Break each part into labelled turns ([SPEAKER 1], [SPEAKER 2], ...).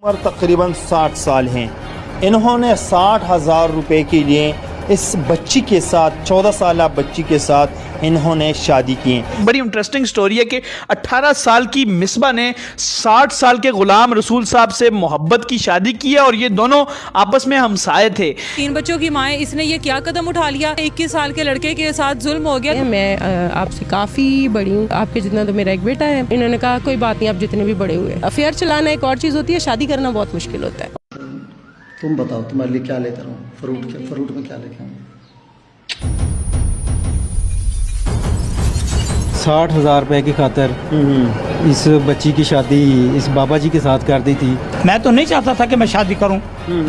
[SPEAKER 1] उम्र तकरीबन 60 साल हैं। इन्होंने 60,000 रुपये के लिए इस बच्ची के साथ 14 साल बच्ची के साथ इन्होंने शादी की।
[SPEAKER 2] बड़ी इंटरेस्टिंग स्टोरी है कि 18 साल की मिसबा ने 60 साल के गुलाम रसूल साहब से मोहब्बत की शादी की है और ये दोनों आपस में हमसाए थे।
[SPEAKER 3] 3 बच्चों की माँ, इसने ये क्या कदम उठा लिया। 21 साल के लड़के के साथ जुल्म हो गया।
[SPEAKER 4] मैं आपसे काफ़ी बड़ी हूँ, आपके जितना तो मेरा एक बेटा है। इन्होंने कहा कोई बात नहीं, आप जितने भी बड़े हुए। अफेयर चलाना एक और चीज़ होती है, शादी करना बहुत मुश्किल होता है।
[SPEAKER 5] तुम बताओ तुम्हारे लिए क्या लेकर आऊँ? फ्रूट में क्या लेकर आऊँ?
[SPEAKER 6] 60,000 रुपए की खातर इस बच्ची की शादी इस बाबा जी के साथ कर दी थी।
[SPEAKER 7] मैं तो नहीं चाहता था कि मैं शादी करूं।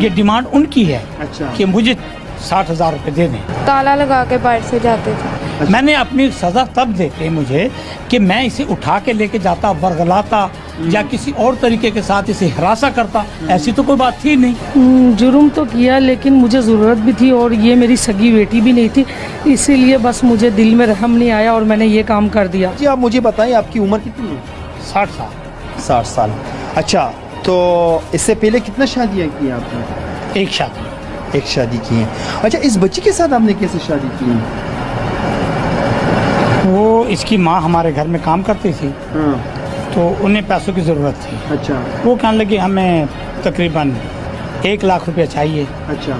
[SPEAKER 7] ये डिमांड उनकी है।
[SPEAKER 1] अच्छा।
[SPEAKER 7] कि मुझे 60,000 रुपए दे दें।
[SPEAKER 8] ताला लगा के बाहर से जाते थे।
[SPEAKER 7] मैंने अपनी सज़ा तब देते मुझे कि मैं इसे उठा के लेके जाता, वर्गलाता या किसी और तरीके के साथ इसे हिरासा करता। ऐसी तो कोई बात थी नहीं।
[SPEAKER 9] जुर्म तो किया, लेकिन मुझे ज़रूरत भी थी और ये मेरी सगी बेटी भी नहीं थी, इसीलिए बस मुझे दिल में रहम नहीं आया और मैंने ये काम कर दिया।
[SPEAKER 1] जी आप मुझे बताएं आपकी उम्र कितनी है?
[SPEAKER 7] 60 साल।
[SPEAKER 1] 60 साल। अच्छा, तो इससे पहले कितना शादियाँ की हैं आपने?
[SPEAKER 7] एक शादी।
[SPEAKER 1] एक शादी की है। अच्छा, इस बच्ची के साथ आपने कैसे शादी की है?
[SPEAKER 7] वो इसकी माँ हमारे घर में काम करती थी।
[SPEAKER 1] हाँ।
[SPEAKER 7] तो उन्हें पैसों की ज़रूरत थी।
[SPEAKER 1] अच्छा।
[SPEAKER 7] वो कहने लगी हमें तकरीबन 1 लाख रुपया चाहिए।
[SPEAKER 1] अच्छा।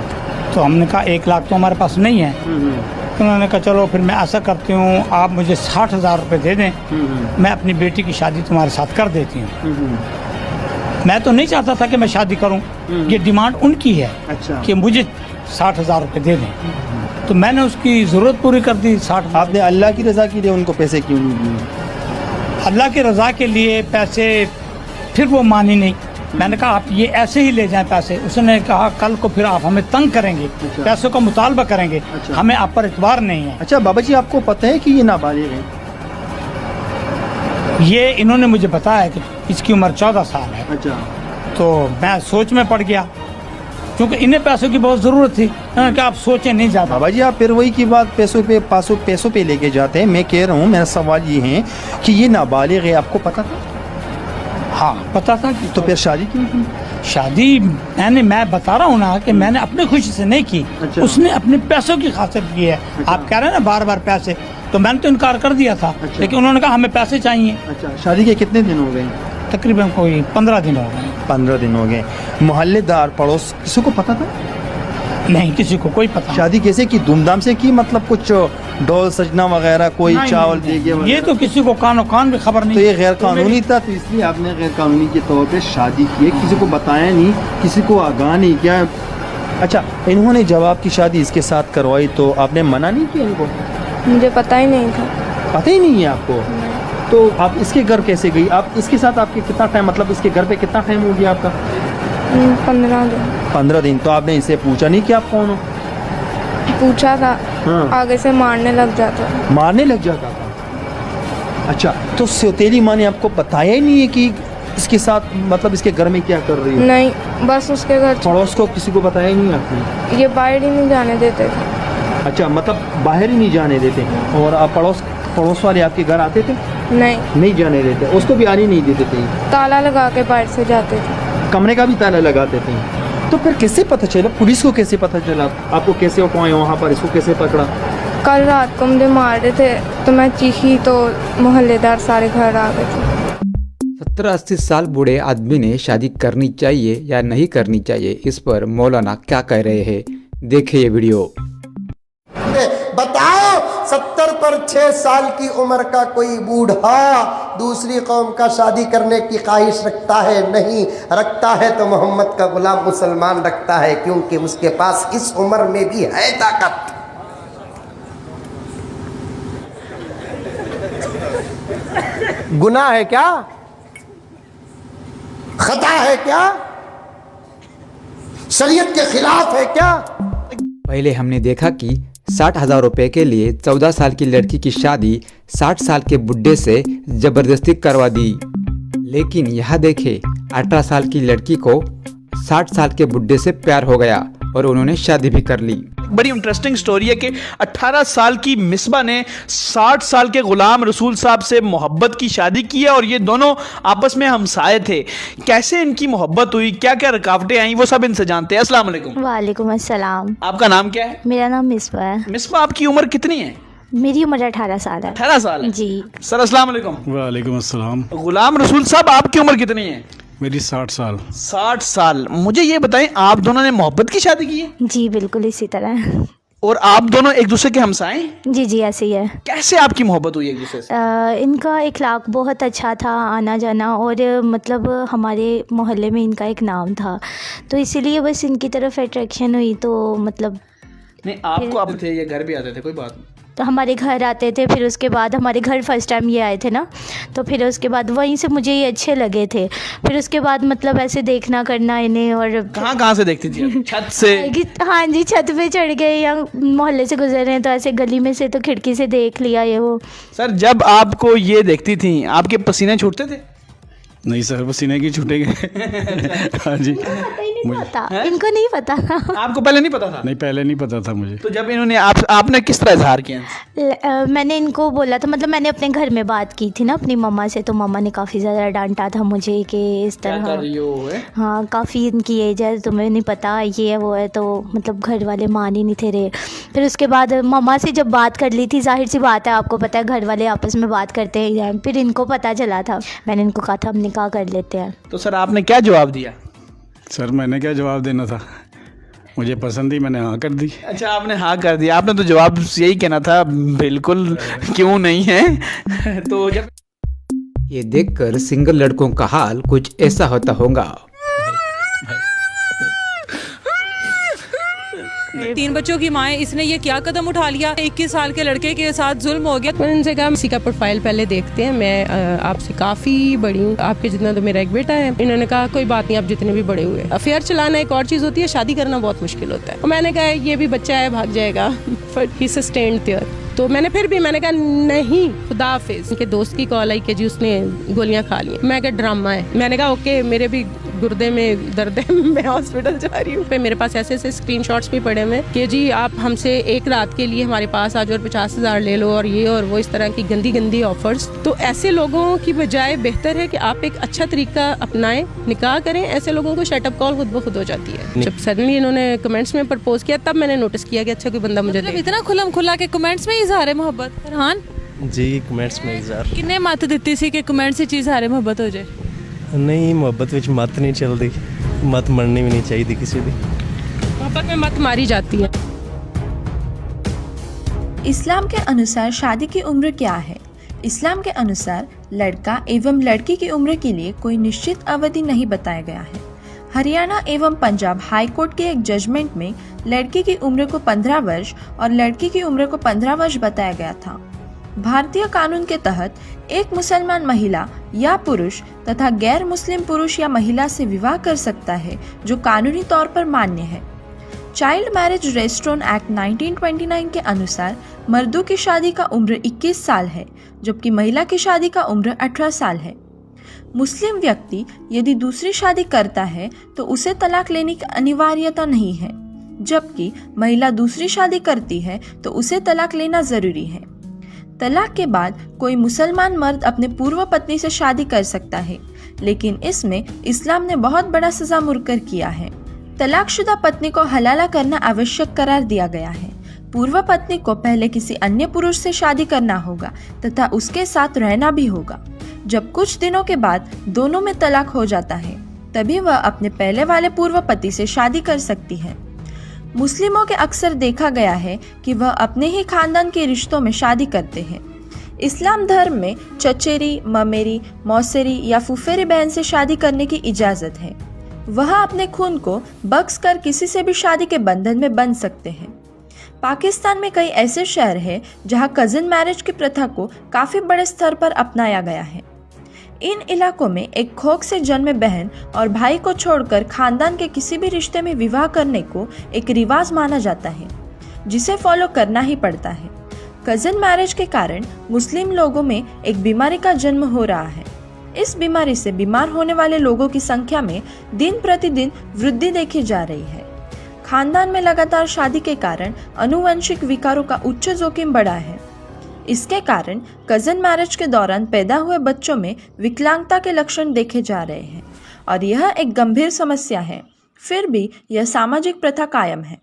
[SPEAKER 7] तो हमने कहा 1 लाख तो हमारे पास नहीं है। तो उन्होंने कहा चलो फिर मैं ऐसा करती हूँ, आप मुझे 60,000 रुपये दे दें, मैं अपनी बेटी की शादी तुम्हारे साथ कर देती हूँ। मैं तो नहीं चाहता था कि मैं शादी करूं। ये डिमांड उनकी है।
[SPEAKER 1] अच्छा।
[SPEAKER 7] कि मुझे 60,000 रुपये दे दें। तो मैंने उसकी ज़रूरत पूरी कर दी। 60।
[SPEAKER 1] आपने अल्लाह की रज़ा के लिए उनको पैसे क्यों नहीं दिए?
[SPEAKER 7] अल्लाह की रज़ा के लिए पैसे, फिर वो मानी नहीं। मैंने कहा आप ये ऐसे ही ले जाएं पैसे। उसने कहा कल को फिर आप हमें तंग करेंगे।
[SPEAKER 1] अच्छा।
[SPEAKER 7] पैसों का मुतालबा करेंगे।
[SPEAKER 1] अच्छा।
[SPEAKER 7] हमें आप पर इतबार नहीं है।
[SPEAKER 1] अच्छा बाबा जी, आपको पता है कि ये नाबालिग है?
[SPEAKER 7] ये इन्होंने मुझे बताया कि इसकी उम्र 14 साल है।
[SPEAKER 1] अच्छा।
[SPEAKER 7] तो मैं सोच में पड़ गया, क्योंकि इन्हें पैसों की बहुत ज़रूरत थी। उन्होंने कहा आप सोचें नहीं ज़्यादा।
[SPEAKER 1] बाबा जी, आप फिर वही की बात पैसों पे लेके जाते हैं। मैं कह रहा हूँ, मेरा सवाल ये है कि ये नाबालिग है, आपको पता था?
[SPEAKER 7] हाँ पता था। कि
[SPEAKER 1] तो फिर शादी क्यों की?
[SPEAKER 7] शादी मैं बता रहा हूँ ना कि मैंने अपनी खुशी से नहीं की।
[SPEAKER 1] अच्छा।
[SPEAKER 7] उसने अपने पैसों की खातिर की है।
[SPEAKER 1] अच्छा।
[SPEAKER 7] आप कह रहे हैं ना बार बार पैसे, तो मैंने तो इनकार कर दिया था।
[SPEAKER 1] अच्छा।
[SPEAKER 7] लेकिन उन्होंने कहा हमें पैसे चाहिए।
[SPEAKER 1] अच्छा, शादी के कितने दिन हो गए?
[SPEAKER 7] तकरीबन कोई 15 दिन हो गए।
[SPEAKER 1] 15 दिन हो गए। मोहल्लेदार, पड़ोस, किसी को पता था?
[SPEAKER 7] नहीं, किसी को कोई पता
[SPEAKER 1] शादी कैसे की? धूमधाम से की? मतलब कुछ ढोल सजना वगैरह, कोई
[SPEAKER 7] नहीं,
[SPEAKER 1] चावल
[SPEAKER 7] नहीं,
[SPEAKER 1] दे गए?
[SPEAKER 7] ये तो किसी को कानो कान भी खबर नहीं।
[SPEAKER 1] तो ये गैर कानूनी था, तो इसलिए आपने गैर कानूनी के तौर पे शादी की है। किसी को बताया नहीं, किसी को आगाह नहीं किया। अच्छा, इन्होंने जब आपकी शादी इसके साथ करवाई तो आपने मना नहीं किया इनको?
[SPEAKER 8] मुझे पता ही नहीं था।
[SPEAKER 1] पता ही नहीं है आपको? तो आप इसके घर कैसे गई? आप इसके साथ आपके कितना टाइम, मतलब इसके घर पे कितना टाइम हो गया आपका?
[SPEAKER 8] 15 दिन।
[SPEAKER 1] 15 दिन। तो आपने इसे पूछा नहीं कि आप कौन हो?
[SPEAKER 8] पूछा था।
[SPEAKER 1] हाँ।
[SPEAKER 8] आगे से मारने लग जाता।
[SPEAKER 1] मारने लग जाता था? अच्छा, तो सौतेली माँ ने आपको बताया ही नहीं है कि इसके साथ, मतलब इसके घर में क्या कर रही है?
[SPEAKER 8] नहीं, बस उसके घर।
[SPEAKER 1] पड़ोस को किसी को बताया ही नहीं आपने?
[SPEAKER 8] ये बाहर ही नहीं जाने देते थे।
[SPEAKER 1] अच्छा, मतलब बाहर ही नहीं जाने देते। और आप पड़ोस वाले आपके घर आते थे? नहीं जाने देते। उसको भी आने नहीं देते थे?
[SPEAKER 8] ताला लगा के बाहर से जाते थे।
[SPEAKER 1] कमरे का भी ताला लगाते थे? तो फिर कैसे पता चला? पुलिस को कैसे पता चला? आपको कैसे पहुँचे वहाँ पर? इसको कैसे पकड़ा?
[SPEAKER 8] कल रात को मुझे मार रहे थे तो मैं चीखी तो मोहल्लेदार सारे घर आ गए थे।
[SPEAKER 10] 70-80 साल बूढ़े आदमी ने शादी करनी चाहिए या नहीं करनी चाहिए, इस पर मौलाना क्या कह रहे हैं, देखिए ये वीडियो।
[SPEAKER 5] बताओ 70 पर 6 साल की उम्र का कोई बूढ़ा दूसरी कौम का शादी करने की ख्वाहिश रखता है? नहीं रखता है तो मोहम्मद का गुलाम मुसलमान रखता है, क्योंकि उसके पास इस उम्र में भी है ताकत। गुनाह है क्या? खता है क्या? शरीयत के खिलाफ है क्या?
[SPEAKER 10] पहले हमने देखा कि 60,000 रुपये के लिए 14 साल की लड़की की शादी 60 साल के बुढ़े से जबरदस्ती करवा दी। लेकिन यहाँ देखे 18 साल की लड़की को 60 साल के बुढ़े से प्यार हो गया और उन्होंने शादी भी कर ली।
[SPEAKER 2] बड़ी इंटरेस्टिंग स्टोरी है कि 18 साल की मिसबा ने 60 साल के गुलाम रसूल साहब से मोहब्बत की शादी की है और ये दोनों आपस में हमसाए थे। कैसे इनकी मोहब्बत हुई, क्या क्या रुकावटें आई, वो सब इनसे जानते हैं। अस्सलाम वालेकुम।
[SPEAKER 11] वालेकुम अस्सलाम।
[SPEAKER 2] आपका नाम क्या है?
[SPEAKER 11] मेरा नाम मिसबा है।
[SPEAKER 2] मिसबा, आपकी उम्र कितनी है?
[SPEAKER 11] मेरी उम्र 18 साल है।
[SPEAKER 2] 18 साल है
[SPEAKER 11] जी
[SPEAKER 2] सर। अस्सलाम वालेकुम।
[SPEAKER 12] वालेकुम अस्सलाम।
[SPEAKER 2] गुलाम रसूल साहब, आपकी उम्र कितनी है?
[SPEAKER 12] मेरी 60 साल।
[SPEAKER 2] 60 साल। मुझे ये बताएं, आप दोनों ने मोहब्बत की शादी की है?
[SPEAKER 11] जी बिल्कुल इसी तरह।
[SPEAKER 2] और आप दोनों एक दूसरे के हमसाए?
[SPEAKER 11] जी जी ऐसे ही है।
[SPEAKER 2] कैसे आपकी मोहब्बत हुई एक दूसरे से?
[SPEAKER 11] इनका इखलाक बहुत अच्छा था, आना जाना, और मतलब हमारे मोहल्ले में इनका एक नाम था, तो इसीलिए बस इनकी तरफ अट्रैक्शन हुई। तो मतलब
[SPEAKER 2] नहीं, आपको आप थे या घर भी आते थे? कोई बात नहीं।
[SPEAKER 11] तो हमारे घर आते थे, फिर उसके बाद हमारे घर फर्स्ट टाइम ये आए थे ना, तो फिर उसके बाद वहीं से मुझे ये अच्छे लगे थे। फिर उसके बाद मतलब ऐसे देखना करना इन्हें। और
[SPEAKER 2] कहाँ से देखती थी? छत से?
[SPEAKER 11] हाँ जी, छत पे चढ़ गए या मोहल्ले से गुजर रहे हैं तो ऐसे गली में से तो खिड़की से देख लिया ये वो।
[SPEAKER 2] सर, जब आपको ये देखती थी आपके पसीने छूटते थे?
[SPEAKER 12] नहीं सर, पसीने की छूटेंगे। हाँ जी।
[SPEAKER 11] इनको नहीं पता।
[SPEAKER 2] आपको पहले नहीं पता था?
[SPEAKER 12] नहीं, पहले नहीं पता था मुझे।
[SPEAKER 2] तो जब इन्होंने आपने किस तरह इजहार किया?
[SPEAKER 11] मैंने इनको बोला था, मतलब मैंने अपने घर में बात की थी ना अपनी मम्मा से, तो मम्मा ने काफ़ी ज़्यादा डांटा था मुझे कि इस तरह। हाँ, काफ़ी इनकी एज है, तुम्हें नहीं पता ये है वो है, तो मतलब घर वाले मान ही नहीं थे रहे। फिर उसके बाद मम्मा से जब बात कर ली थी, जाहिर सी बात है, आपको पता है घर वाले आपस में बात करते हैं, फिर इनको पता चला था। मैंने इनको कहा था हम निकाह कर लेते हैं।
[SPEAKER 2] तो सर आपने क्या जवाब दिया?
[SPEAKER 12] सर मैंने क्या जवाब देना था, मुझे पसंद ही, मैंने हाँ कर दी।
[SPEAKER 2] अच्छा, आपने हाँ कर दिया। आपने तो जवाब यही कहना था, बिल्कुल क्यों नहीं है। तो जब
[SPEAKER 10] ये देखकर सिंगल लड़कों का हाल कुछ ऐसा होता होगा।
[SPEAKER 3] 3 बच्चों की माँ है, इसने ये क्या कदम उठा लिया? 21 साल के लड़के के साथ जुल्म हो गया।
[SPEAKER 4] मैंने उनसे कहा इसी का प्रोफाइल पहले देखते हैं, मैं आपसे काफ़ी बड़ी हूँ, आपके जितना तो मेरा एक बेटा है। इन्होंने कहा कोई बात नहीं, आप जितने भी बड़े हुए। अफेयर चलाना एक और चीज़ होती है, शादी करना बहुत मुश्किल होता है। और मैंने कहा ये भी बच्चा है, भाग जाएगा। But he sustained there. तो मैंने कहा नहीं, खुदा हाफिज। उनके दोस्त की कॉल आई कि जी उसने गोलियां खा ली। मैं कहा ड्रामा है। मैंने कहा ओके, मेरे भी गुर्दे में दर्द है, मैं हॉस्पिटल जा रही हूँ। फिर मेरे पास ऐसे ऐसे स्क्रीनशॉट्स भी पड़े हुए कि जी आप हमसे एक रात के लिए हमारे पास आ जाओ और 50,000 ले लो और ये और वो, इस तरह की गंदी गंदी ऑफर्स। तो ऐसे लोगों की बजाय बेहतर है कि आप एक अच्छा तरीका अपनाएं, निकाह करें। ऐसे लोगों को शटअप कॉल खुद ब खुद हो जाती है। जब सडनली इन्होंने कमेंट्स में प्रपोज किया, तब मैंने नोटिस किया कि अच्छा कोई बंदा मुझे
[SPEAKER 3] मतलब इतना खुलम खुला के कमेंट्स में इजहार है मोहब्बत। फरहान
[SPEAKER 13] जी, कमेंट्स में इजहार
[SPEAKER 3] किन्ने मत दित्ती सी कि कमेंट्स से चीज़ हारे मोहब्बत हो जाए?
[SPEAKER 13] नहीं, मोहब्बत विच मत नहीं चलती, मत मननी भी नहीं चाहिए किसी की।
[SPEAKER 4] मोहब्बत में मत मारी जाती है।
[SPEAKER 14] इस्लाम के अनुसार शादी की उम्र क्या है? इस्लाम के अनुसार लड़का एवं लड़की की उम्र के लिए कोई निश्चित अवधि नहीं बताया गया है। हरियाणा एवं पंजाब हाई कोर्ट के एक जजमेंट में लड़की की उम्र को 15 वर्ष और लड़की की उम्र को 15 वर्ष बताया गया था। भारतीय कानून के तहत एक मुसलमान महिला या पुरुष तथा गैर मुस्लिम पुरुष या महिला से विवाह कर सकता है जो कानूनी तौर पर मान्य है। चाइल्ड मैरिज रेस्ट्रोन एक्ट 1929 के अनुसार मर्दों की शादी का उम्र 21 साल है, जबकि महिला की शादी का उम्र 18 साल है। मुस्लिम व्यक्ति यदि दूसरी शादी करता है तो उसे तलाक लेने की अनिवार्यता नहीं है, जबकि महिला दूसरी शादी करती है तो उसे तलाक लेना जरूरी है। तलाक के बाद कोई मुसलमान मर्द अपने पूर्व पत्नी से शादी कर सकता है, लेकिन इसमें इस्लाम ने बहुत बड़ा सजा मुकर्रर किया है। तलाकशुदा पत्नी को हलाला करना आवश्यक करार दिया गया है। पूर्व पत्नी को पहले किसी अन्य पुरुष से शादी करना होगा तथा उसके साथ रहना भी होगा। जब कुछ दिनों के बाद दोनों में तलाक हो जाता है, तभी वह अपने पहले वाले पूर्व पति से शादी कर सकती है। मुस्लिमों के अक्सर देखा गया है कि वह अपने ही खानदान के रिश्तों में शादी करते हैं। इस्लाम धर्म में चचेरी, ममेरी, मौसेरी या फुफेरी बहन से शादी करने की इजाजत है। वह अपने खून को बख्श कर किसी से भी शादी के बंधन में बंध सकते हैं। पाकिस्तान में कई ऐसे शहर हैं जहां कजिन मैरिज की प्रथा को काफी बड़े स्तर पर अपनाया गया है। इन इलाकों में एक खोख से जन्मे बहन और भाई को छोड़कर खानदान के किसी भी रिश्ते में विवाह करने को एक रिवाज माना जाता है, जिसे फॉलो करना ही पड़ता है। कजिन मैरिज के कारण मुस्लिम लोगों में एक बीमारी का जन्म हो रहा है। इस बीमारी से बीमार होने वाले लोगों की संख्या में दिन प्रतिदिन वृद्धि देखी जा रही है। खानदान में लगातार शादी के कारण आनुवंशिक विकारों का उच्च जोखिम बढ़ा है। इसके कारण कजन मैरिज के दौरान पैदा हुए बच्चों में विकलांगता के लक्षण देखे जा रहे हैं और यह एक गंभीर समस्या है। फिर भी यह सामाजिक प्रथा कायम है।